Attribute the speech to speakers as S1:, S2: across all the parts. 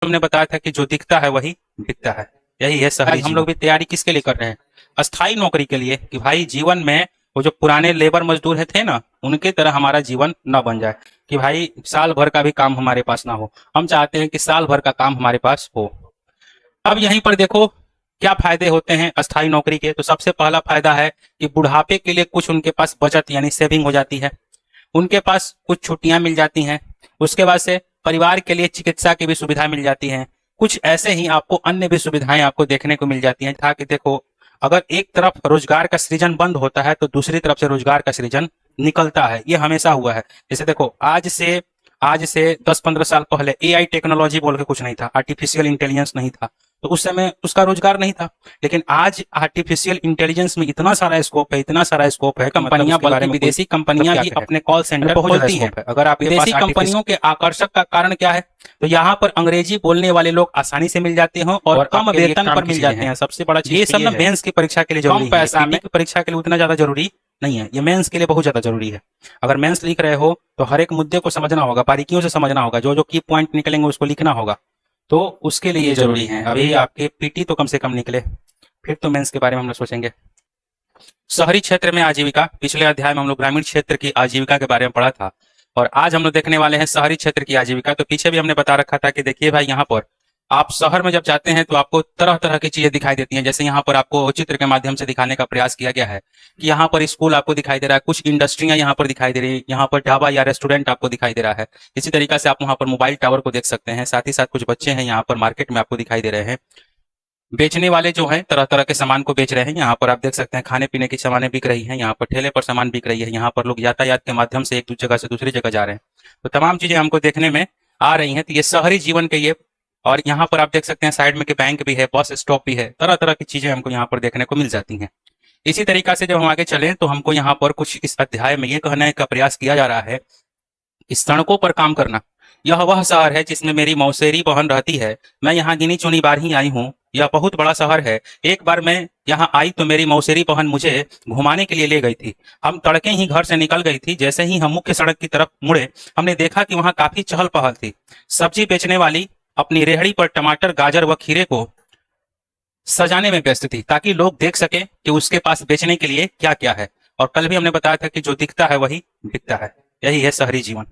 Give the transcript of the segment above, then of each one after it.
S1: हमने बताया था कि जो दिखता है वही बिकता है। यही है शहरी हम लोग भी तैयारी किसके लिए कर रहे हैं? अस्थाई नौकरी के लिए, कि भाई जीवन में वो जो पुराने लेबर मजदूर है थे ना, उनके तरह हमारा जीवन न बन जाए, कि भाई साल भर का भी काम हमारे पास ना हो। हम चाहते हैं कि साल भर का काम हमारे पास हो। अब यहीं पर देखो क्या फायदे होते हैं अस्थाई नौकरी के। तो सबसे पहला फायदा है कि बुढ़ापे के लिए कुछ उनके पास बचत यानी सेविंग हो जाती है, उनके पास कुछ छुट्टियां मिल जाती हैं, उसके बाद से परिवार के लिए चिकित्सा की भी सुविधा मिल जाती है। कुछ ऐसे ही आपको अन्य भी सुविधाएं आपको देखने को मिल जाती हैं, था कि देखो अगर एक तरफ रोजगार का सृजन बंद होता है तो दूसरी तरफ से रोजगार का सृजन निकलता है। ये हमेशा हुआ है। जैसे देखो आज से 10-15 साल पहले एआई टेक्नोलॉजी बोल के कुछ नहीं था, आर्टिफिशियल इंटेलिजेंस नहीं था, तो उस समय उसका रोजगार नहीं था। लेकिन आज आर्टिफिशियल इंटेलिजेंस में इतना सारा स्कोप है, इतना सारा स्कोप है, कंपनियां बल्कि विदेशी कंपनियां भी अपने कॉल सेंटर खोलती हैं। अगर आप विदेशी कंपनियों के आकर्षक का कारण क्या है? तो यहाँ पर अंग्रेजी बोलने वाले लोग आसानी से मिल जाते हैं और कम वेतन पर मिल जाते हैं। सबसे बड़ा चीज ये सब ना मेंस की परीक्षा के लिए जरूरी है, कम पैसा में परीक्षा के लिए उतना ज्यादा जरूरी नहीं है, ये मेंस के लिए बहुत ज्यादा जरूरी है। अगर मेंस लिख रहे हो तो हर एक मुद्दे को समझना होगा, बारीकियों से समझना होगा, जो जो की पॉइंट निकलेंगे उसको लिखना होगा, तो उसके लिए ये जरूरी है। अभी आपके पीटी तो कम से कम निकले, फिर तो मेंस के बारे में हम लोग सोचेंगे। शहरी क्षेत्र में आजीविका, पिछले अध्याय में हम लोग ग्रामीण क्षेत्र की आजीविका के बारे में पढ़ा था, और आज हम लोग देखने वाले हैं शहरी क्षेत्र की आजीविका। तो पीछे भी हमने बता रखा था कि देखिए भाई, यहाँ पर आप शहर में जब जाते हैं तो आपको तरह तरह की चीजें दिखाई देती हैं। जैसे यहाँ पर आपको चित्र के माध्यम से दिखाने का प्रयास किया गया है कि यहाँ पर स्कूल आपको दिखाई दे रहा है, कुछ इंडस्ट्रियां यहाँ पर दिखाई दे रही है, यहाँ पर ढाबा या रेस्टोरेंट आपको दिखाई दे रहा है। इसी तरीके से आप वहाँ पर मोबाइल टावर को देख सकते हैं। साथ ही साथ कुछ बच्चे हैं यहाँ पर मार्केट में आपको दिखाई दे रहे हैं, बेचने वाले जो हैं तरह तरह के सामान को बेच रहे हैं। यहाँ पर आप देख सकते हैं खाने पीने की सामानें बिक रही हैं, यहाँ पर ठेले पर सामान बिक रही है, यहाँ पर लोग यातायात के माध्यम से एक जगह से दूसरी जगह जा रहे हैं। तो तमाम चीजें हमको देखने में आ रही हैं। तो ये शहरी जीवन के ये, और यहाँ पर आप देख सकते हैं साइड में के बैंक भी है, बस स्टॉप भी है, तरह तरह की चीजें हमको यहाँ पर देखने को मिल जाती हैं। इसी तरीका से जब हम आगे चलें तो हमको यहाँ पर कुछ इस अध्याय में ये कहने का प्रयास किया जा रहा है कि सड़कों पर काम करना। यह वह शहर है जिसमें मेरी मौसेरी बहन रहती है। मैं यहाँ गिनी चुनी बार ही आई हूँ। यह बहुत बड़ा शहर है। एक बार मैं यहाँ आई तो मेरी मौसेरी बहन मुझे घुमाने के लिए ले गई थी। हम तड़के ही घर से निकल गई थी। जैसे ही हम मुख्य सड़क की तरफ मुड़े, हमने देखा कि वहाँ काफी चहल पहल थी। सब्जी बेचने वाली अपनी रेहड़ी पर टमाटर, गाजर व खीरे को सजाने में व्यस्त थी, ताकि लोग देख सके कि उसके पास बेचने के लिए क्या क्या है। और कल भी हमने बताया था कि जो दिखता है वही बिकता है। यही है शहरी जीवन।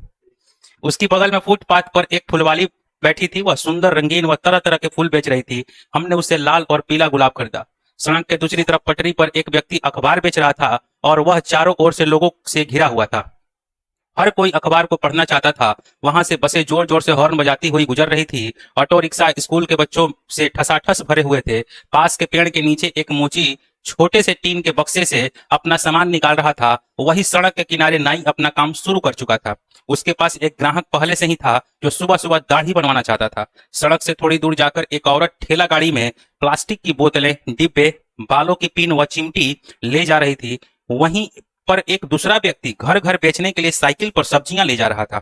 S1: उसकी बगल में फुटपाथ पर एक फुलवाली बैठी थी। वह सुंदर, रंगीन व तरह तरह के फूल बेच रही थी। हमने उससे लाल और पीला गुलाब खरीदा। सड़क के दूसरी तरफ पटरी पर एक व्यक्ति अखबार बेच रहा था, और वह चारों ओर से लोगों से घिरा हुआ था। हर कोई अखबार को पढ़ना चाहता था। वहां से बसें जोर जोर से हॉर्न बजाती हुई गुजर रही थी। ऑटो रिक्शा स्कूल के बच्चों से ठसाठस भरे हुए थे। पास के पेड़ के नीचे एक मोची छोटे से टीन के बक्से से अपना सामान निकाल रहा था। वही सड़क के किनारे नाई अपना काम शुरू कर चुका था। उसके पास एक ग्राहक पहले से ही था जो सुबह सुबह दाढ़ी बनवाना चाहता था। सड़क से थोड़ी दूर जाकर एक औरत ठेला गाड़ी में प्लास्टिक की बोतलें, डिब्बे, बालों की पिन व चिमटी ले जा रही थी। वहीं पर एक दूसरा व्यक्ति घर घर बेचने के लिए साइकिल पर सब्जियां ले जा रहा था।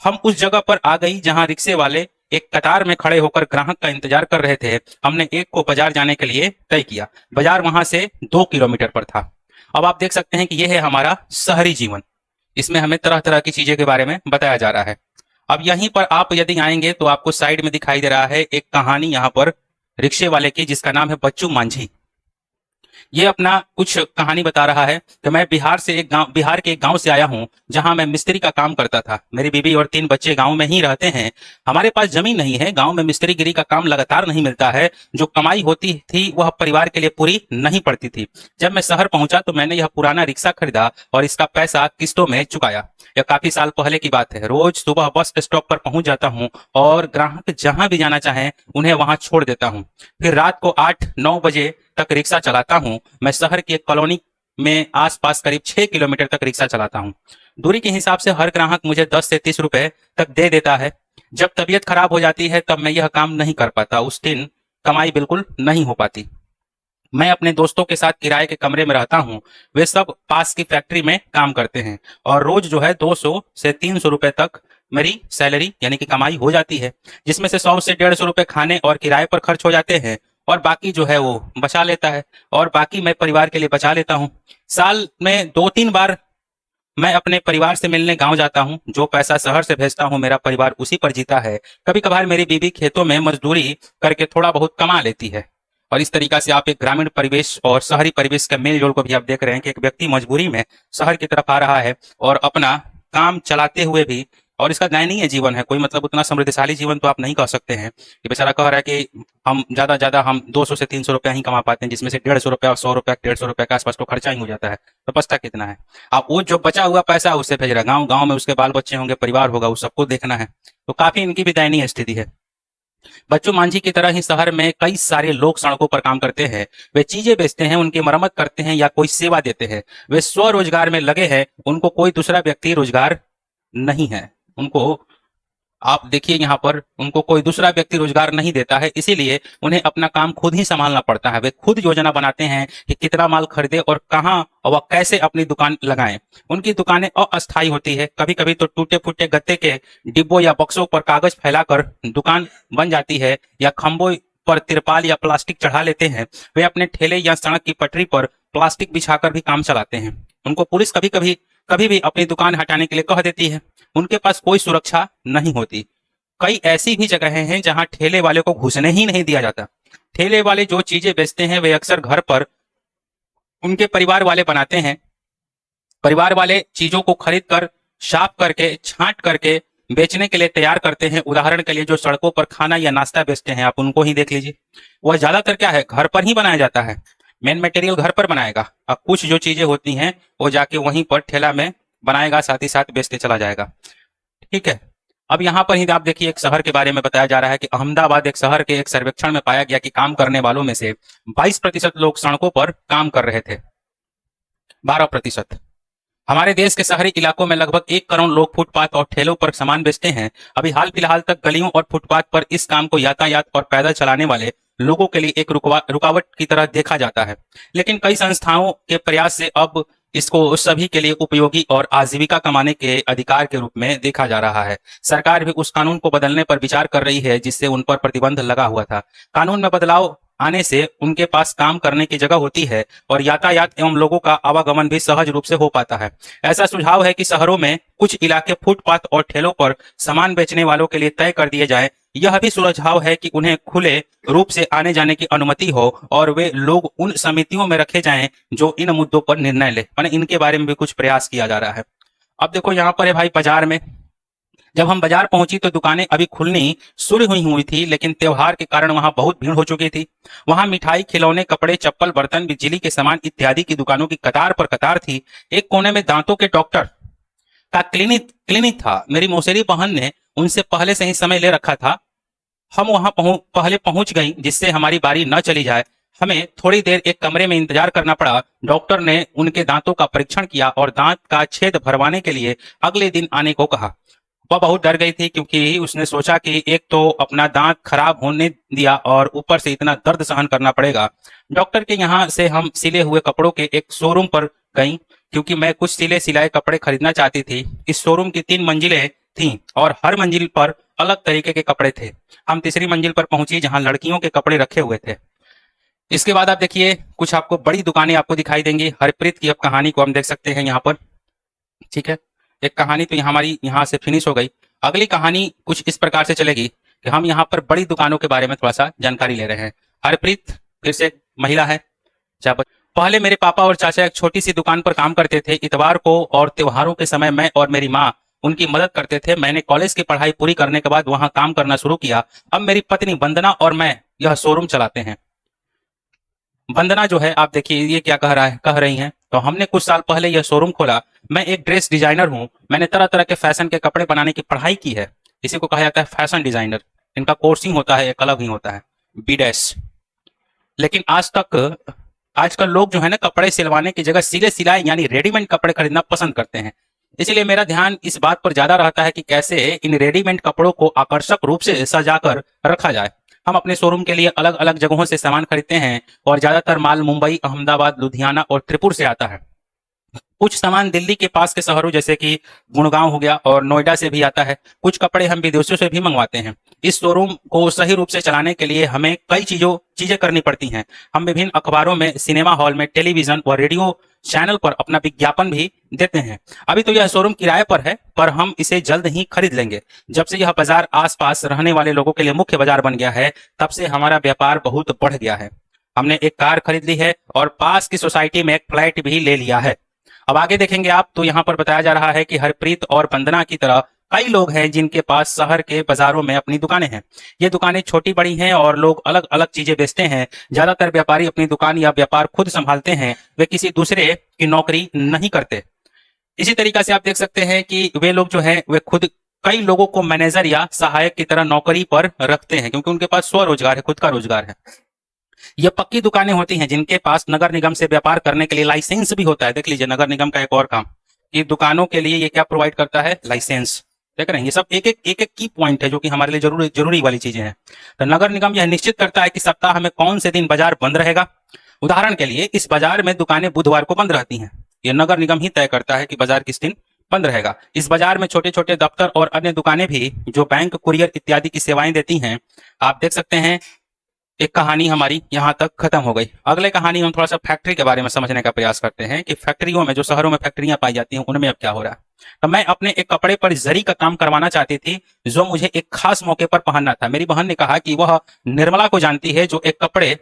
S1: हम उस जगह पर आ गई जहां रिक्शे वाले एक कतार में खड़े होकर ग्राहक का इंतजार कर रहे थे। हमने एक को बाजार जाने के लिए तय किया। बाजार वहां से 2 किलोमीटर पर था। अब आप देख सकते हैं कि यह है हमारा शहरी जीवन। इसमें हमें तरह तरह की चीजें के बारे में बताया जा रहा है। अब यहीं पर आप यदि आएंगे तो आपको साइड में दिखाई दे रहा है एक कहानी यहाँ पर रिक्शे वाले की, जिसका नाम है बच्चू मांझी। ये अपना कुछ कहानी बता रहा है कि मैं बिहार के एक गांव से आया हूं, जहां मैं मिस्त्री का काम करता था। मेरी बीवी और 3 बच्चे गांव में ही रहते हैं। हमारे पास जमीन नहीं है। गांव में मिस्त्रीगिरी का काम लगातार नहीं मिलता है। जो कमाई होती थी वह परिवार के लिए पूरी नहीं पड़ती थी। जब मैं शहर पहुंचा तो मैंने यह पुराना रिक्शा खरीदा और इसका पैसा किस्तों में चुकाया। यह काफी साल पहले की बात है। रोज सुबह बस स्टॉप पर पहुंच जाता हूं और ग्राहक जहां भी जाना चाहे उन्हें वहां छोड़ देता हूं। फिर रात को 8-9 बजे तक रिक्शा चलाता हूं। मैं शहर की एक कॉलोनी में आसपास करीब 6 किलोमीटर तक रिक्शा चलाता हूं। दूरी के हिसाब से हर ग्राहक मुझे 10 से 30 रुपए तक दे देता है। जब तबीयत खराब हो जाती है तब मैं यह काम नहीं कर पाता। उस दिन कमाई बिल्कुल नहीं हो पाती। मैं अपने दोस्तों के साथ किराए के कमरे में रहता हूँ। वे सब पास की फैक्ट्री में काम करते हैं और रोज जो है 200 से 300 रुपए तक मेरी सैलरी यानी कि कमाई हो जाती है, जिसमें से 100 से 150 रुपए खाने और किराए पर खर्च हो जाते हैं, और बाकी जो है वो बचा लेता है, और बाकी मैं परिवार के लिए बचा लेता हूँ। साल में 2-3 बार मैं अपने परिवार से मिलने गांव जाता हूं, जो पैसा शहर से भेजता हूं मेरा परिवार उसी पर जीता है। कभी कभार मेरी बीवी खेतों में मजदूरी करके थोड़ा बहुत कमा लेती है। और इस तरीका से आप एक ग्रामीण परिवेश और शहरी परिवेश का मेल जोल को भी आप देख रहे हैं कि एक व्यक्ति मजबूरी में शहर की तरफ आ रहा है और अपना काम चलाते हुए भी, और इसका दयनीय जीवन है, कोई मतलब उतना समृद्धशाली जीवन तो आप नहीं कह सकते हैं। कि बेचारा कह रहा है कि हम ज्यादा हम 200 से 300 रुपया ही कमा पाते हैं, जिसमें से 150 रुपया और 100 रुपया 150 रुपया के आसपास तो खर्चा ही हो जाता है, तो बचता कितना है। आप वो जो बचा हुआ पैसा उससे भेज रहा है, गाँव गाँव में उसके बाल बच्चे होंगे, परिवार होगा, उस सबको देखना है। तो काफी इनकी भी दयनीय स्थिति है। बच्चू मांझी की तरह ही शहर में कई सारे लोग सड़कों पर काम करते हैं। वे चीजें बेचते हैं, उनकी मरम्मत करते हैं या कोई सेवा देते हैं। वे स्वरोजगार में लगे हैं, उनको कोई दूसरा व्यक्ति रोजगार नहीं है। उनको आप देखिए यहाँ पर उनको कोई दूसरा व्यक्ति रोजगार नहीं देता है, इसीलिए उन्हें अपना काम खुद ही संभालना पड़ता है। वे खुद योजना बनाते हैं कि कितना माल खरीदे और कहाँ और वह कैसे अपनी दुकान लगाएं। उनकी दुकानें अस्थायी होती है, कभी कभी तो टूटे फूटे गत्ते के डिब्बों या बक्सों पर कागज फैलाकर दुकान बन जाती है, या खंभों पर तिरपाल या प्लास्टिक चढ़ा लेते हैं। वे अपने ठेले या सड़क की पटरी पर प्लास्टिक बिछाकर भी काम चलाते हैं। उनको पुलिस कभी भी अपनी दुकान हटाने के लिए कह देती है। उनके पास कोई सुरक्षा नहीं होती। कई ऐसी भी जगहें हैं जहां ठेले वाले को घुसने ही नहीं दिया जाता। ठेले वाले जो चीजें बेचते हैं वे अक्सर घर पर उनके परिवार वाले बनाते हैं। परिवार वाले चीजों को खरीद कर, साफ करके, छांट करके बेचने के लिए तैयार करते हैं। उदाहरण के लिए जो सड़कों पर खाना या नाश्ता बेचते हैं, आप उनको ही देख लीजिए। वह ज्यादातर क्या है, घर पर ही बनाया जाता है। मेन मटेरियल घर पर बनाएगा, अब कुछ जो चीजें होती हैं वो जाके वहीं पर ठेला में बनाएगा, साथ ही साथ बेचते चला जाएगा। ठीक है। अब यहाँ पर ही आप देखिए एक शहर के बारे में बताया जा रहा है कि अहमदाबाद एक शहर के एक सर्वेक्षण में पाया गया कि काम करने वालों में से 22% लोग सड़कों पर काम कर रहे थे। 12%। हमारे देश के शहरी इलाकों में लगभग 1 करोड़ लोग फुटपाथ और ठेलों पर सामान बेचते हैं। अभी हाल फिलहाल तक गलियों और फुटपाथ पर इस काम को यातायात और पैदल चलाने वाले लोगों के लिए एक रुकावट की तरह देखा जाता है, लेकिन कई संस्थाओं के प्रयास से अब इसको सभी के लिए उपयोगी और आजीविका कमाने के अधिकार के रूप में देखा जा रहा है। सरकार भी उस कानून को बदलने पर विचार कर रही है जिससे उन पर प्रतिबंध लगा हुआ था। कानून में बदलाव आने से उनके पास काम करने की जगह होती है और यातायात एवं लोगों का आवागमन भी सहज रूप से हो पाता है। ऐसा सुझाव है कि शहरों में कुछ इलाके फुटपाथ और ठेलों पर सामान बेचने वालों के लिए तय कर दिए जाए। यह भी सुझाव है कि उन्हें खुले रूप से आने जाने की अनुमति हो और वे लोग उन समितियों में रखे जाएं जो इन मुद्दों पर निर्णय ले। माने इनके बारे में भी कुछ प्रयास किया जा रहा है। अब देखो यहाँ पर है भाई बाजार में, जब हम बाजार पहुंची तो दुकानें अभी खुलनी शुरू हुई थी, लेकिन त्योहार के कारण वहां बहुत भीड़ हो चुकी थी। वहां मिठाई, खिलौने, कपड़े, चप्पल, बर्तन, बिजली के सामान इत्यादि की दुकानों की कतार पर कतार थी। एक कोने में दांतों के डॉक्टर का क्लिनिक था। मेरी मौसेरी बहन ने उनसे पहले से ही समय ले रखा था। हम वहां पहले पहुंच गई जिससे हमारी बारी न चली जाए। हमें थोड़ी देर एक कमरे में इंतजार करना पड़ा। डॉक्टर ने उनके दांतों का परीक्षण किया और दांत का छेद भरवाने के लिए अगले दिन आने को कहा। वह बहुत डर गई थी क्योंकि उसने सोचा कि एक तो अपना दांत खराब होने दिया और ऊपर से इतना दर्द सहन करना पड़ेगा। डॉक्टर के यहाँ से हम सिले हुए कपड़ों के एक शोरूम पर गई क्योंकि मैं कुछ सिले सिलाए कपड़े खरीदना चाहती थी। इस शोरूम की 3 मंजिलें थीं और हर मंजिल पर अलग तरीके के कपड़े थे। हम तीसरी मंजिल पर पहुंची जहां लड़कियों के कपड़े रखे हुए थे। इसके बाद आप देखिए कुछ आपको बड़ी दुकानें आपको दिखाई देंगी। हरप्रीत की अब कहानी को हम देख सकते हैं यहाँ पर। ठीक है, एक कहानी तो हमारी यहाँ से फिनिश हो गई। अगली कहानी कुछ इस प्रकार से चलेगी कि हम यहाँ पर बड़ी दुकानों के बारे में थोड़ा सा जानकारी ले रहे हैं। हरप्रीत फिर से महिला है। पहले मेरे पापा और चाचा एक छोटी सी दुकान पर काम करते थे। इतवार को और त्योहारों के समय मैं और मेरी माँ उनकी मदद करते थे। मैंने कॉलेज की पढ़ाई पूरी करने के बाद वहां काम करना शुरू किया। अब मेरी पत्नी वंदना और मैं यह शोरूम चलाते हैं। वंदना जो है आप देखिए ये क्या कह रही हैं। तो हमने कुछ साल पहले यह शोरूम खोला। मैं एक ड्रेस डिजाइनर हूं। मैंने तरह तरह के फैशन के कपड़े बनाने की पढ़ाई की है। इसी को कहा जाता है फैशन डिजाइनर। इनका कोर्सिंग होता है एक अलग ही होता है, बीडेस। लेकिन आजकल लोग जो है ना कपड़े सिलवाने की जगह सिले सिलाए यानी रेडीमेड कपड़े खरीदना पसंद करते हैं। इसलिए मेरा ध्यान इस बात पर ज्यादा रहता है कि कैसे इन रेडीमेड कपड़ों को आकर्षक रूप से सजाकर रखा जाए। हम अपने शोरूम के लिए अलग अलग जगहों से सामान खरीदते हैं और ज्यादातर माल मुंबई, अहमदाबाद, लुधियाना और त्रिपुर से आता है। कुछ सामान दिल्ली के पास के शहरों जैसे कि गुड़गांव हो गया और नोएडा से भी आता है। कुछ कपड़े हम विदेशों से भी मंगवाते हैं। इस शोरूम को सही रूप से चलाने के लिए हमें कई चीजें करनी पड़ती हैं। हम विभिन्न अखबारों में, सिनेमा हॉल में, टेलीविजन और रेडियो चैनल पर अपना विज्ञापन भी देते हैं। अभी तो यह शोरूम किराए पर है, पर हम इसे जल्द ही खरीद लेंगे। जब से यह बाजार आसपास रहने वाले लोगों के लिए मुख्य बाजार बन गया है, तब से हमारा व्यापार बहुत बढ़ गया है। हमने एक कार खरीद ली है और पास की सोसाइटी में एक फ्लैट भी ले लिया है। अब आगे देखेंगे आप तो यहाँ पर बताया जा रहा है कि हरप्रीत और वंदना की तरह कई लोग हैं जिनके पास शहर के बाजारों में अपनी दुकानें हैं। ये दुकानें छोटी बड़ी हैं और लोग अलग अलग चीजें बेचते हैं। ज्यादातर व्यापारी अपनी दुकान या व्यापार खुद संभालते हैं, वे किसी दूसरे की नौकरी नहीं करते। इसी तरीका से आप देख सकते हैं कि वे लोग जो है वे खुद कई लोगों को मैनेजर या सहायक की तरह नौकरी पर रखते हैं, क्योंकि उनके पास स्वरोजगार है, खुद का रोजगार है। ये पक्की दुकानें होती हैं जिनके पास नगर निगम से व्यापार करने के लिए लाइसेंस भी होता है। देख लीजिए नगर निगम का एक और काम, कि दुकानों के लिए ये क्या प्रोवाइड करता है, लाइसेंस। देख रहे हैं, ये सब एक एक की पॉइंट है जो कि हमारे लिए जरूरी वाली चीजें हैं। तो नगर निगम यह निश्चित करता है कि सप्ताह में कौन से दिन बाजार बंद रहेगा। उदाहरण के लिए इस बाजार में दुकानें बुधवार को बंद रहती हैं। ये नगर निगम ही तय करता है कि बाजार किस दिन बंद रहेगा। इस बाजार में छोटे छोटे दफ्तर और अन्य दुकानें भी जो बैंक, कुरियर इत्यादि की सेवाएं देती हैं। आप देख सकते हैं एक कहानी हमारी यहाँ तक खत्म हो गई। अगले कहानी हम थोड़ा सा फैक्ट्री के बारे में समझने का प्रयास करते हैं कि फैक्ट्रियों में, जो शहरों में फैक्ट्रियां पाई जाती हैं, उनमें अब क्या हो रहा है। तो मैं अपने एक कपड़े पर जरी का काम करवाना चाहती थी, जो मुझे एक खास मौके पर पहनना था। मेरी बहन ने कहा कि वह निर्मला को जानती है जो एक कपड़े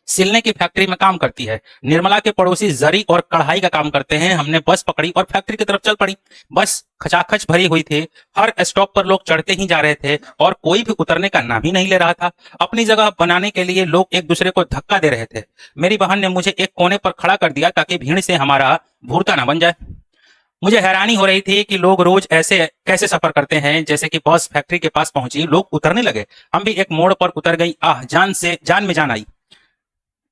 S1: सिलने की फैक्ट्री में काम करती है। निर्मला के पड़ोसी जरी और कढ़ाई का काम करते हैं। हमने बस पकड़ी और फैक्ट्री की तरफ चल पड़ी। बस खचाखच भरी हुई थी। हर स्टॉप पर लोग चढ़ते ही जा रहे थे और कोई भी उतरने का नाम ही नहीं ले रहा था। अपनी जगह बनाने के लिए लोग एक दूसरे को धक्का दे रहे थे। मेरी बहन ने मुझे एक कोने पर खड़ा कर दिया ताकि भीड़ से हमारा भूरता न बन जाए। मुझे हैरानी हो रही थी कि लोग रोज ऐसे कैसे सफर करते हैं। जैसे कि बस फैक्ट्री के पास पहुंची, लोग उतरने लगे। हम भी एक मोड़ पर उतर गई। आह, जान में जान आई।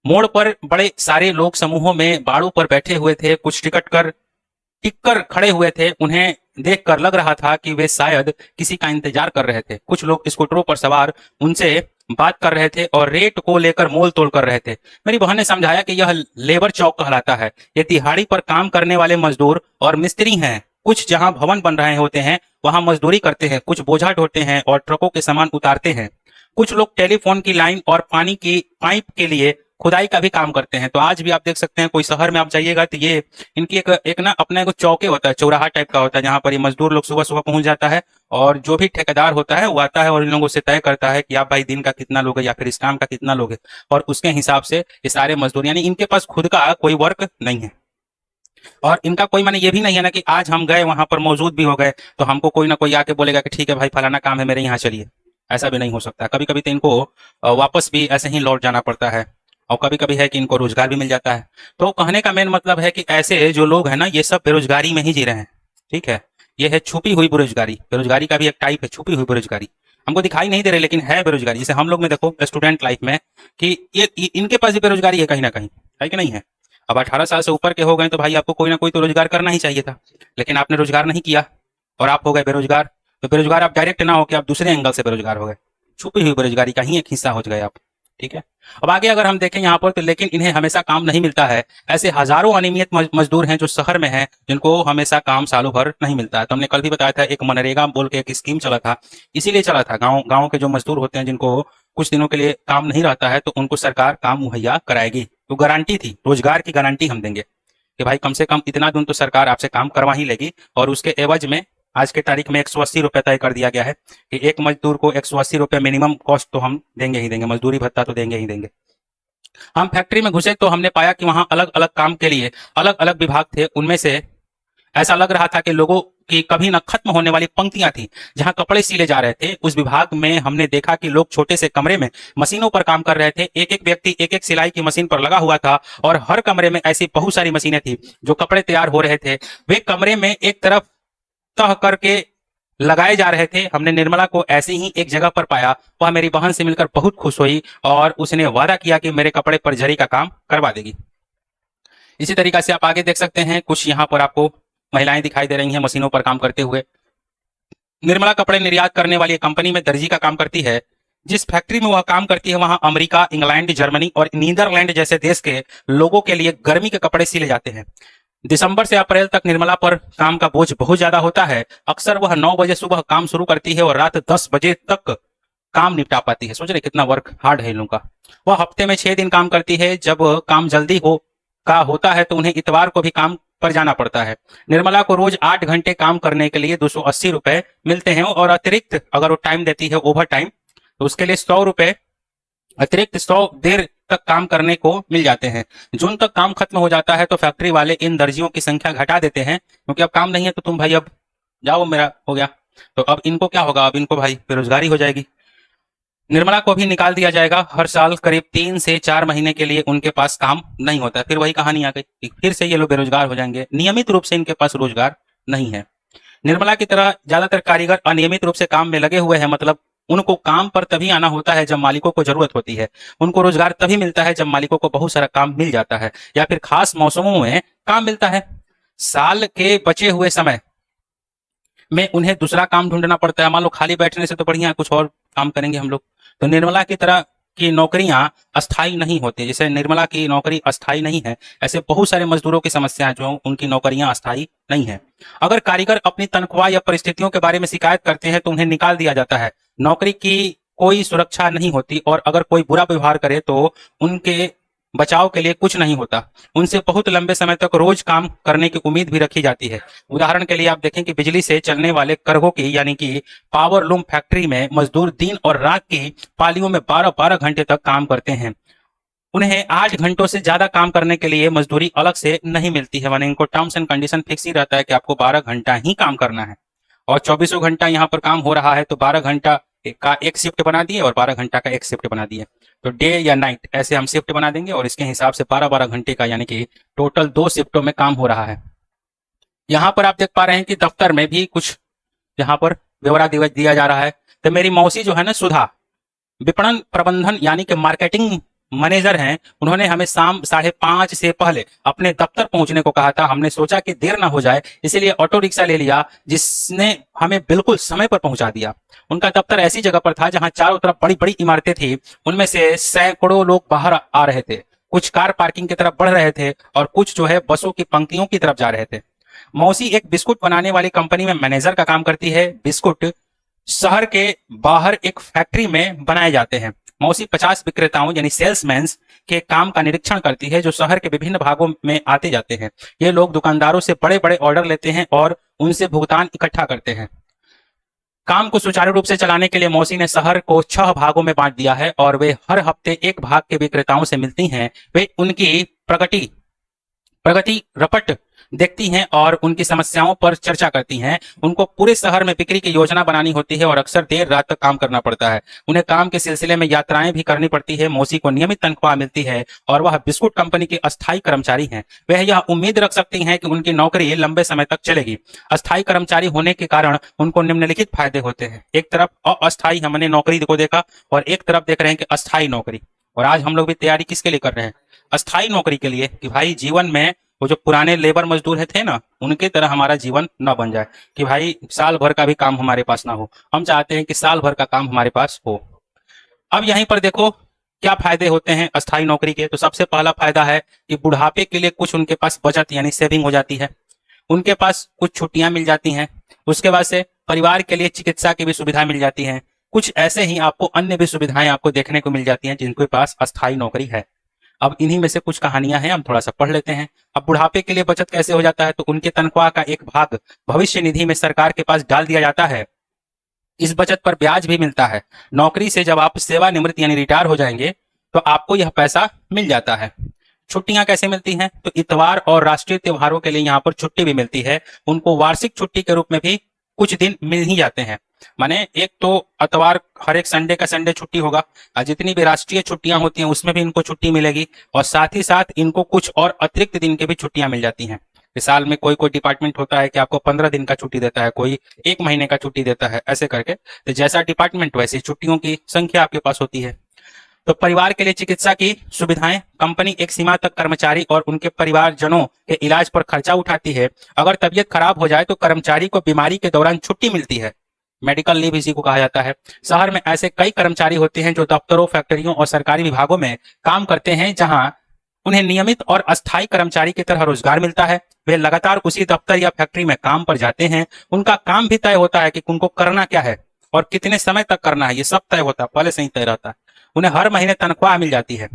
S1: मोड़ पर बड़े सारे लोग समूहों में बाड़ों पर बैठे हुए थे। कुछ टिक कर खड़े हुए थे। उन्हें देखकर लग रहा था कि वे शायद किसी का इंतजार कर रहे थे। कुछ लोग स्कूटरों पर सवार उनसे बात कर रहे थे और रेट को लेकर मोल तोल कर रहे थे। मेरी बहन ने समझाया कि यह लेबर चौक कहलाता है। ये दिहाड़ी पर काम करने वाले मजदूर और मिस्त्री हैं। कुछ जहां भवन बन रहे होते हैं वहां मजदूरी करते हैं, कुछ बोझा ढोते हैं और ट्रकों के सामान उतारते हैं। कुछ लोग टेलीफोन की लाइन और पानी की पाइप के लिए खुदाई का भी काम करते हैं। तो आज भी आप देख सकते हैं, कोई शहर में आप जाइएगा तो ये इनकी एक ना अपने को चौके होता है, चौराहा टाइप का होता है, जहां पर ये मजदूर लोग सुबह सुबह पहुंच जाता है और जो भी ठेकेदार होता है वो आता है और इन लोगों से तय करता है कि आप भाई दिन का कितना लोगे या फिर इस काम का कितना लोगे, और उसके हिसाब से ये सारे मजदूर, यानी इनके पास खुद का कोई वर्क नहीं है। और इनका कोई माने ये भी नहीं है ना कि आज हम गए वहां पर मौजूद भी हो गए तो हमको कोई ना कोई आके बोलेगा कि ठीक है भाई फलाना काम है मेरे यहाँ चलिए। ऐसा भी नहीं हो सकता। कभी कभी तो इनको वापस भी ऐसे ही लौट जाना पड़ता है और कभी कभी है कि इनको रोजगार भी मिल जाता है। तो कहने का मेन मतलब है कि ऐसे जो लोग हैं ना, ये सब बेरोजगारी में ही जी रहे हैं। ठीक है, ये है छुपी हुई बेरोजगारी। बेरोजगारी का भी एक टाइप है, छुपी हुई बेरोजगारी। हमको दिखाई नहीं दे रही लेकिन है बेरोजगारी। जैसे हम लोग में देखो स्टूडेंट लाइफ में कि ये इनके पास भी बेरोजगारी है कहीं ना कहीं, है कि नहीं है। अब 18 साल से ऊपर के हो गए तो भाई आपको कोई ना कोई तो रोजगार करना ही चाहिए था, लेकिन आपने रोजगार नहीं किया और आप हो गए बेरोजगार। तो बेरोजगार आप डायरेक्ट ना हो कि आप दूसरे एंगल से बेरोजगार हो गए, छुपी हुई बेरोजगारी का ही एक हिस्सा हो गए आप। ठीक है, अब आगे अगर हम देखें यहाँ पर तो, लेकिन इन्हें हमेशा काम नहीं मिलता है। ऐसे हजारों अनियमित मजदूर हैं जो शहर में हैं, जिनको हमेशा काम सालों भर नहीं मिलता है। तो हमने कल भी बताया था, एक मनरेगा बोल के एक स्कीम चला था, इसीलिए चला था। गाँव के जो मजदूर होते हैं जिनको कुछ दिनों के लिए काम नहीं रहता है, तो उनको सरकार काम मुहैया कराएगी। तो गारंटी थी, रोजगार की गारंटी हम देंगे कि भाई कम से कम इतना दिन तो सरकार आपसे काम करवा ही लेगी, और उसके एवज में आज के तारीख में 180 रुपए तय कर दिया गया है कि एक मजदूर को 180 रुपए मिनिमम कॉस्ट तो हम देंगे ही देंगे, मजदूरी भत्ता तो देंगे ही देंगे। हम फैक्ट्री में घुसे तो हमने पाया कि वहां अलग अलग काम के लिए अलग अलग विभाग थे। उनमें से ऐसा लग रहा था कि लोगों की कभी न खत्म होने वाली पंक्तियां थी जहां कपड़े सिले जा रहे थे। उस विभाग में हमने देखा कि लोग छोटे से कमरे में मशीनों पर काम कर रहे थे। एक एक व्यक्ति एक एक सिलाई की मशीन पर लगा हुआ था और हर कमरे में ऐसी बहुत सारी मशीनें थी जो कपड़े तैयार हो रहे थे। वे कमरे में एक तरफ तह करके लगाए जा रहे थे। हमने निर्मला को ऐसे ही एक जगह पर पाया। वह मेरी बहन से मिलकर बहुत खुश हुई और उसने वादा किया कि मेरे कपड़े पर जरी का काम करवा देगी। इसी तरीके से आप आगे देख सकते हैं, कुछ यहाँ पर आपको महिलाएं दिखाई दे रही हैं मशीनों पर काम करते हुए। निर्मला कपड़े निर्यात करने वाली कंपनी में दर्जी का काम करती है। जिस फैक्ट्री में वह काम करती है वहां अमेरिका, इंग्लैंड, जर्मनी और नीदरलैंड जैसे देश के लोगों के लिए गर्मी के कपड़े सिले जाते हैं। दिसंबर से अप्रैल तक निर्मला पर काम का बोझ बहुत ज्यादा होता है। अक्सर वह 9 बजे सुबह काम शुरू करती है और रात 10 बजे तक काम निपटा पाती है। सोच रहे कितना वर्क हार्ड है इन लोगों का। वह हफ्ते में 6 दिन काम करती है। जब काम जल्दी होता है तो उन्हें इतवार को भी काम पर जाना पड़ता है। निर्मला को रोज 8 घंटे काम करने के लिए 280 रुपए मिलते हैं और अतिरिक्त अगर वो टाइम देती है ओवर टाइम तो उसके लिए 100 रुपए अतिरिक्त 100 देर तक काम करने को मिल जाते हैं। जून तक काम खत्म हो जाता है तो फैक्ट्री वाले इन दर्जियों की संख्या घटा देते हैं, क्योंकि अब काम नहीं है तो तुम भाई अब जाओ, मेरा हो गया। तो अब इनको क्या होगा, अब इनको भाई बेरोजगारी हो जाएगी। निर्मला को भी निकाल दिया जाएगा। हर साल करीब 3 से 4 महीने के लिए उनके पास काम नहीं होता है। फिर वही कहानी आ गई, फिर से ये लोग बेरोजगार हो जाएंगे। नियमित रूप से इनके पास रोजगार नहीं है। निर्मला की तरह ज्यादातर कारीगर अनियमित रूप से काम में लगे हुए हैं, मतलब उनको काम पर तभी आना होता है जब मालिकों को जरूरत होती है। उनको रोजगार तभी मिलता है जब मालिकों को बहुत सारा काम मिल जाता है या फिर खास मौसमों में काम मिलता है। साल के बचे हुए समय में उन्हें दूसरा काम ढूंढना पड़ता है। मान लो खाली बैठने से तो बढ़िया कुछ और काम करेंगे हम लोग। तो निर्मला की तरह की नौकरियां अस्थाई नहीं होती। जैसे निर्मला की नौकरी अस्थाई नहीं है, ऐसे बहुत सारे मजदूरों की समस्या है जो उनकी नौकरियां अस्थाई नहीं है। अगर कारीगर अपनी तनख्वाह या परिस्थितियों के बारे में शिकायत करते हैं तो उन्हें निकाल दिया जाता है। नौकरी की कोई सुरक्षा नहीं होती और अगर कोई बुरा व्यवहार करे तो उनके बचाव के लिए कुछ नहीं होता। उनसे बहुत लंबे समय तक रोज काम करने की उम्मीद भी रखी जाती है। उदाहरण के लिए आप देखें कि बिजली से चलने वाले करघों की यानी कि पावर लूम फैक्ट्री में मजदूर दिन और रात की पालियों में 12-12 घंटे तक काम करते हैं। उन्हें 8 घंटों से ज्यादा काम करने के लिए मजदूरी अलग से नहीं मिलती है। माने इनको टर्म्स एंड कंडीशन फिक्स ही रहता है कि आपको 12 घंटा ही काम करना है और 24 घंटा यहाँ पर काम हो रहा है तो 12 घंटा का एक शिफ्ट बना दिए और 12 घंटा का एक शिफ्ट बना दिए। तो डे या नाइट ऐसे हम शिफ्ट बना देंगे और इसके हिसाब से 12-12 घंटे का यानी कि टोटल 2 शिफ्टों में काम हो रहा है। यहाँ पर आप देख पा रहे हैं कि दफ्तर में भी कुछ यहाँ पर ब्यौरा दिया जा रहा है। तो मेरी मौसी जो है ना सुधा, विपणन प्रबंधन यानी कि मार्केटिंग मैनेजर हैं, उन्होंने हमें शाम 5:30 से पहले अपने दफ्तर पहुंचने को कहा था। हमने सोचा कि देर ना हो जाए इसीलिए ऑटो रिक्शा ले लिया जिसने हमें बिल्कुल समय पर पहुंचा दिया। उनका दफ्तर ऐसी जगह पर था जहां चारों तरफ बड़ी बड़ी इमारतें थी। उनमें से सैकड़ों लोग बाहर आ रहे थे, कुछ कार पार्किंग की तरफ बढ़ रहे थे और कुछ जो है बसों की पंक्तियों की तरफ जा रहे थे। मौसी एक बिस्कुट बनाने वाली कंपनी में मैनेजर का काम करती है। बिस्कुट शहर के बाहर एक फैक्ट्री में बनाए जाते हैं। मौसी 50 विक्रेताओं यानी सेल्समैन के काम का निरीक्षण करती है जो शहर के विभिन्न भागों में आते जाते हैं। ये लोग दुकानदारों से बड़े बड़े ऑर्डर लेते हैं और उनसे भुगतान इकट्ठा करते हैं। काम को सुचारू रूप से चलाने के लिए मौसी ने शहर को 6 भागों में बांट दिया है और वे हर हफ्ते एक भाग के विक्रेताओं से मिलती हैं। वे उनकी प्रगति रपट देखती हैं और उनकी समस्याओं पर चर्चा करती हैं। उनको पूरे शहर में बिक्री की योजना बनानी होती है और अक्सर देर रात तक काम करना पड़ता है। उन्हें काम के सिलसिले में यात्राएं भी करनी पड़ती है। मौसी को नियमित तनख्वाह मिलती है और वह बिस्कुट कंपनी के अस्थायी कर्मचारी हैं। वह यह उम्मीद रख सकती हैं कि उनकी नौकरी लंबे समय तक चलेगी। अस्थायी कर्मचारी होने के कारण उनको निम्नलिखित फायदे होते हैं। एक तरफ अस्थायी हमने नौकरी को देखा और एक तरफ देख रहे हैं कि अस्थायी नौकरी। और आज हम लोग भी तैयारी किसके लिए कर रहे हैं? अस्थायी नौकरी के लिए, कि भाई जीवन में वो जो पुराने लेबर मजदूर थे ना, उनके तरह हमारा जीवन न बन जाए कि भाई साल भर का भी काम हमारे पास ना हो। हम चाहते हैं कि साल भर का काम हमारे पास हो। अब यहीं पर देखो क्या फायदे होते हैं अस्थायी नौकरी के। तो सबसे पहला फायदा है कि बुढ़ापे के लिए कुछ उनके पास बचत यानी सेविंग हो जाती है। उनके पास कुछ छुट्टियां मिल जाती हैं। उसके बाद से परिवार के लिए चिकित्सा की भी सुविधा मिल जाती है। कुछ ऐसे ही आपको अन्य भी सुविधाएं आपको देखने को मिल जाती हैं जिनके पास अस्थायी नौकरी है। अब इन्हीं में से कुछ कहानियां हैं, हम थोड़ा सा पढ़ लेते हैं। अब बुढ़ापे के लिए बचत कैसे हो जाता है? तो उनके तनख्वाह का एक भाग भविष्य निधि में सरकार के पास डाल दिया जाता है। इस बचत पर ब्याज भी मिलता है। नौकरी से जब आप सेवानिवृत्त यानी रिटायर हो जाएंगे तो आपको यह पैसा मिल जाता है। छुट्टियां कैसे मिलती हैं? तो इतवार और राष्ट्रीय त्योहारों के लिए यहाँ पर छुट्टी भी मिलती है। उनको वार्षिक छुट्टी के रूप में भी कुछ दिन मिल ही जाते हैं। माने एक तो इतवार हर एक संडे का संडे छुट्टी होगा और जितनी भी राष्ट्रीय छुट्टियां होती हैं उसमें भी इनको छुट्टी मिलेगी और साथ ही साथ इनको कुछ और अतिरिक्त दिन के भी छुट्टियां मिल जाती हैं। साल में कोई कोई डिपार्टमेंट होता है कि आपको 15 दिन का छुट्टी देता है, कोई 1 महीने का छुट्टी देता है, ऐसे करके। तो जैसा डिपार्टमेंट वैसी छुट्टियों की संख्या आपके पास होती है। तो परिवार के लिए चिकित्सा की सुविधाएं, कंपनी एक सीमा तक कर्मचारी और उनके परिवारजनों के इलाज पर खर्चा उठाती है। अगर तबीयत खराब हो जाए तो कर्मचारी को बीमारी के दौरान छुट्टी मिलती है। मेडिकल लीव इसी को कहा जाता है। शहर में ऐसे कई कर्मचारी होते हैं जो दफ्तरों, फैक्ट्रियों और सरकारी विभागों में काम करते हैं जहां उन्हें नियमित और अस्थायी कर्मचारी की तरह रोजगार मिलता है। वे लगातार उसी दफ्तर या फैक्ट्री में काम पर जाते हैं। उनका काम भी तय होता है कि उनको करना क्या है और कितने समय तक करना है, ये सब तय होता है, पहले से ही तय रहता है। उन्हें हर महीने तनख्वाह मिल जाती है।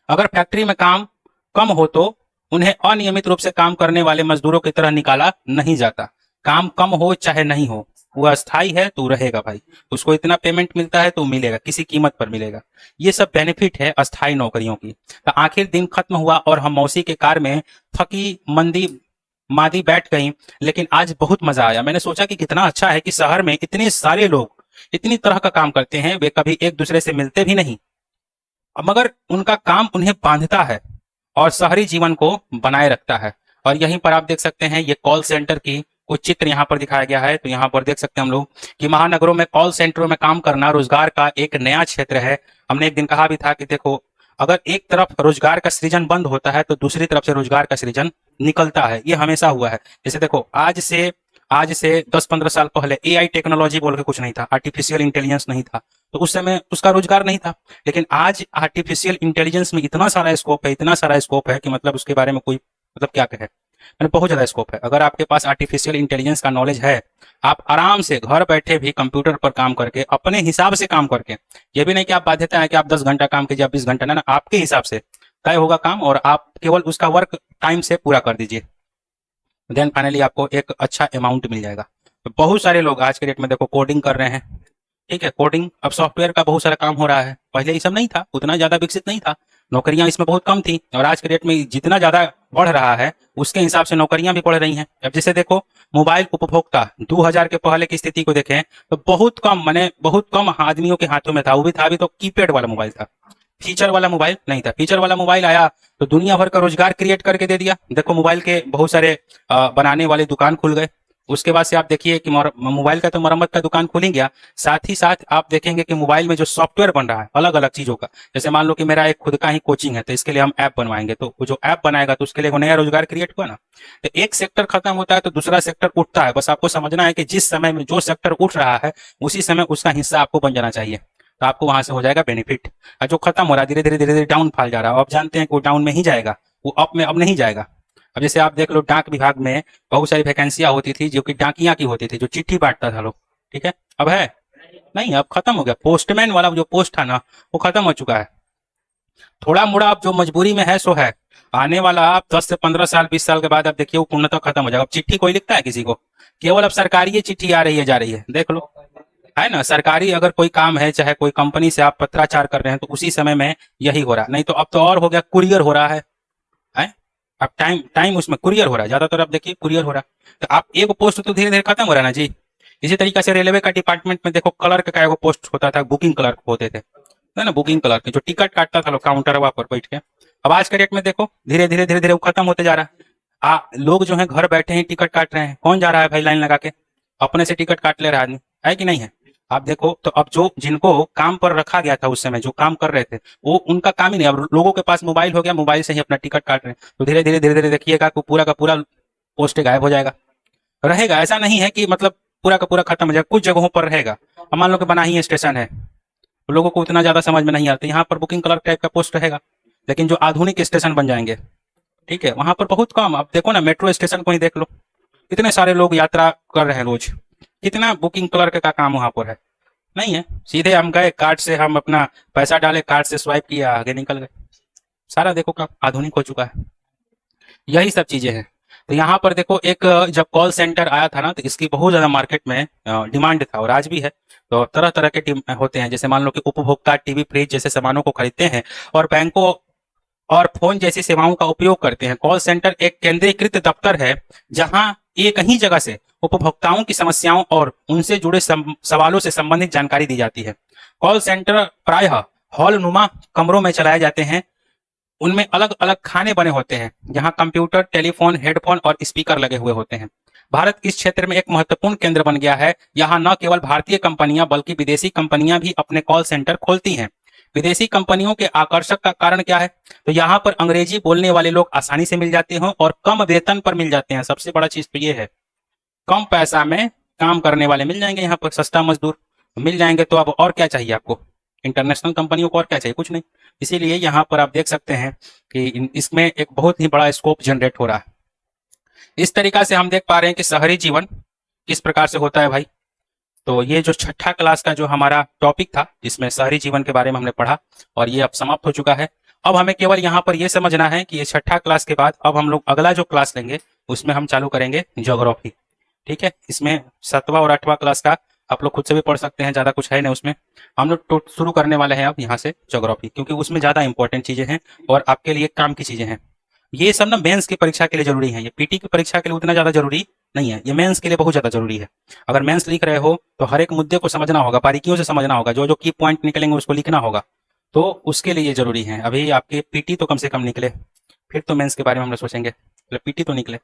S1: अगर फैक्ट्री में काम कम हो तो उन्हें अनियमित रूप से काम करने वाले मजदूरों की तरह निकाला नहीं जाता। काम कम हो चाहे नहीं हो, वो अस्थाई है तो रहेगा भाई, उसको इतना पेमेंट मिलता है तो मिलेगा, किसी कीमत पर मिलेगा। ये सब बेनिफिट है अस्थाई नौकरियों की। तो आखिर दिन खत्म हुआ और हम मौसी के कार में थकी मंदी मादी बैठ गई, लेकिन आज बहुत मजा आया। मैंने सोचा कि कितना अच्छा है कि शहर में इतने सारे लोग इतनी तरह का काम करते हैं, वे कभी एक दूसरे से मिलते भी नहीं, मगर उनका काम उन्हें बांधता है और शहरी जीवन को बनाए रखता है। और यहीं पर आप देख सकते हैं ये कॉल सेंटर की कुछ चित्र यहाँ पर दिखाया गया है। तो यहाँ पर देख सकते हैं हम लोग कि महानगरों में कॉल सेंटरों में काम करना रोजगार का एक नया क्षेत्र है। हमने एक दिन कहा भी था कि देखो, अगर एक तरफ रोजगार का सृजन बंद होता है तो दूसरी तरफ से रोजगार का सृजन निकलता है। ये हमेशा हुआ है। जैसे देखो, आज से 10-15 साल पहले एआई टेक्नोलॉजी बोल के कुछ नहीं था, आर्टिफिशियल इंटेलिजेंस नहीं था, तो उस समय उसका रोजगार नहीं था। लेकिन आज आर्टिफिशियल इंटेलिजेंस में इतना सारा स्कोप है, इतना सारा स्कोप है कि मतलब उसके बारे में कोई मतलब क्या कहे, मैंने बहुत ज्यादा स्कोप है। अगर आपके पास आर्टिफिशियल इंटेलिजेंस का नॉलेज है, आप आराम से घर बैठे भी कंप्यूटर पर काम करके अपने हिसाब से काम करके, ये भी नहीं कि आप बाध्यता है कि आप 10 घंटा काम कीजिए, आप 20 घंटा, ना, आपके हिसाब से तय होगा काम और आप केवल उसका वर्क टाइम से पूरा कर दीजिए, देन फाइनली आपको एक अच्छा अमाउंट मिल जाएगा। तो बहुत सारे लोग आज के डेट में देखो कोडिंग कर रहे हैं। ठीक है, कोडिंग अब सॉफ्टवेयर का बहुत सारा काम हो रहा है। पहले ये सब नहीं था, उतना ज्यादा विकसित नहीं था, नौकरियां इसमें बहुत कम थी। और आज के डेट में जितना ज्यादा बढ़ रहा है उसके हिसाब से नौकरियां भी बढ़ रही हैं। अब जैसे देखो, मोबाइल उपभोक्ता 2000 के पहले की स्थिति को देखें तो बहुत कम, माने बहुत कम आदमियों के हाथों में था। वो भी था, अभी तो कीपैड वाला मोबाइल था, फीचर वाला मोबाइल नहीं था। फीचर वाला मोबाइल आया तो दुनिया भर का रोजगार क्रिएट करके दे दिया। देखो, मोबाइल के बहुत सारे बनाने वाले दुकान खुल गए। उसके बाद से आप देखिए कि मोबाइल का तो मरम्मत का दुकान खुल ही गया, साथ ही साथ आप देखेंगे कि मोबाइल में जो सॉफ्टवेयर बन रहा है अलग अलग चीजों का, जैसे मान लो कि मेरा एक खुद का ही कोचिंग है तो इसके लिए हम ऐप बनवाएंगे, तो वो जो ऐप बनाएगा तो उसके लिए वो नया रोजगार क्रिएट हुआ ना। तो एक सेक्टर खत्म होता है तो दूसरा सेक्टर उठता है। बस आपको समझना है कि जिस समय में जो सेक्टर उठ रहा है उसी समय उसका हिस्सा आपको बन जाना चाहिए, तो आपको वहां से हो जाएगा बेनिफिट। और जो खत्म हो रहा है धीरे धीरे धीरे धीरे डाउन फॉल जा रहा है, आप जानते हैं कि वो डाउन में ही जाएगा, वो अप में अब नहीं जाएगा। अब जैसे आप देख लो, डाक विभाग में बहुत सारी वैकेंसियां होती थी जो कि डाकिया की होती थी, जो चिट्ठी बांटता था लोग। ठीक है, अब है नहीं, अब खत्म हो गया। पोस्टमैन वाला जो पोस्ट था ना, वो खत्म हो चुका है। थोड़ा मोड़ा अब जो मजबूरी में है सो है, आने वाला आप 10 से 15 साल 20 साल के बाद आप देखिए वो पूर्णतः खत्म हो जाएगा। अब चिट्ठी कोई लिखता है किसी को, केवल अब सरकारी ये चिट्ठी आ रही है जा रही है, देख लो, है ना। सरकारी अगर कोई काम है, चाहे कोई कंपनी से आप पत्राचार कर रहे हैं, तो उसी समय में यही हो रहा है। नहीं तो अब तो और हो गया, कुरियर हो रहा है। अब टाइम टाइम उसमें कुरियर हो रहा है, ज्यादातर आप देखिए कुरियर हो रहा है। तो आप एक पोस्ट तो धीरे धीरे खत्म हो रहा है ना जी। इसी तरीके से रेलवे का डिपार्टमेंट में देखो, क्लर्क का एक पोस्ट होता था, बुकिंग क्लर्क होते थे, है ना, बुकिंग क्लर्क जो टिकट काटता था लोग काउंटर पर बैठ के। अब आज के डेट में देखो धीरे धीरे वो खत्म होते जा रहा है। लोग जो है घर बैठे ही टिकट काट रहे हैं। कौन जा रहा है भाई लाइन लगा के, अपने से टिकट काट ले रहा है आदमी, है कि नहीं है। आप देखो तो अब जो जिनको काम पर रखा गया था उस समय जो काम कर रहे थे, वो उनका काम ही नहीं। अब लोगों के पास मोबाइल हो गया, मोबाइल से ही अपना टिकट काट रहे हैं। तो धीरे धीरे देखिएगा कि पूरा का पूरा पोस्ट गायब हो जाएगा। रहेगा, ऐसा नहीं है कि मतलब पूरा का पूरा खत्म हो जाएगा, कुछ जगहों पर रहेगा। अब मान लो कि बना ही स्टेशन है, लोगों को उतना ज्यादा समझ में नहीं आता, यहाँ पर बुकिंग क्लर्क टाइप का पोस्ट रहेगा। लेकिन जो आधुनिक स्टेशन बन जाएंगे, ठीक है, वहां पर बहुत कम। अब देखो ना, मेट्रो स्टेशन को ही देख लो, इतने सारे लोग यात्रा कर रहे हैं रोज, कितना बुकिंग क्लर्क का काम वहां पर है नहीं है। सीधे हम गए, कार्ड से हम अपना पैसा डाले, कार्ड से स्वाइप किया, आगे निकल गए। सारा देखो काम आधुनिक हो चुका है। यही सब चीजें हैं। तो यहाँ पर देखो, एक जब कॉल सेंटर आया था ना, तो इसकी बहुत ज्यादा मार्केट में डिमांड था और आज भी है। तो तरह तरह के होते हैं, जैसे मान लो कि उपभोक्ता टीवी फ्रिज जैसे सामानों को खरीदते हैं और बैंकों और फोन जैसी सेवाओं का उपयोग करते हैं। कॉल सेंटर एक केंद्रीकृत दफ्तर है जहां एक ही जगह से उपभोक्ताओं की समस्याओं और उनसे जुड़े सवालों से संबंधित जानकारी दी जाती है। कॉल सेंटर प्रायः हॉल नुमा कमरों में चलाए जाते हैं। उनमें अलग अलग खाने बने होते हैं जहां कंप्यूटर, टेलीफोन, हेडफोन और स्पीकर लगे हुए होते हैं। भारत इस क्षेत्र में एक महत्वपूर्ण केंद्र बन गया है। यहाँ न केवल भारतीय कंपनियां बल्कि विदेशी कंपनियां भी अपने कॉल सेंटर खोलती हैं। विदेशी कंपनियों के आकर्षक का कारण क्या है, तो यहाँ पर अंग्रेजी बोलने वाले लोग आसानी से मिल जाते हैं और कम वेतन पर मिल जाते हैं। सबसे बड़ा चीज तो ये है, कम पैसा में काम करने वाले मिल जाएंगे यहाँ पर, सस्ता मजदूर मिल जाएंगे। तो अब और क्या चाहिए आपको, इंटरनेशनल कंपनियों को और क्या चाहिए, कुछ नहीं। इसीलिए यहाँ पर आप देख सकते हैं कि इसमें एक बहुत ही बड़ा स्कोप जनरेट हो रहा है। इस तरीका से हम देख पा रहे हैं कि शहरी जीवन किस प्रकार से होता है भाई। तो ये जो छठा क्लास का जो हमारा टॉपिक था, जिसमें शहरी जीवन के बारे में हमने पढ़ा, और ये अब समाप्त हो चुका है। अब हमें केवल यहाँ पर ये समझना है कि ये छठा क्लास के बाद अब हम लोग अगला जो क्लास लेंगे उसमें हम चालू करेंगे ज्योग्राफी। ठीक है, इसमें 7वां और 8वां क्लास का आप लोग खुद से भी पढ़ सकते हैं, ज्यादा कुछ है नहीं उसमें। हम लोग तो शुरू करने वाले हैं अब यहाँ से ज्योग्राफी, क्योंकि उसमें ज्यादा इंपॉर्टेंट चीजें हैं और आपके लिए काम की चीजें हैं। ये सब ना मेंस की परीक्षा के लिए जरूरी है, ये पीटी की परीक्षा के लिए उतना ज्यादा जरूरी नहीं है, ये मेंस के लिए बहुत ज्यादा जरूरी है। अगर मेंस लिख रहे हो तो हर एक मुद्दे को समझना होगा, बारीकियों से समझना होगा, जो जो की पॉइंट निकलेंगे उसको लिखना होगा। तो उसके लिए ये जरूरी है। अभी आपके पीटी तो कम से कम निकले, फिर तो मेंस के बारे में हम लोग सोचेंगे, पीटी तो निकले।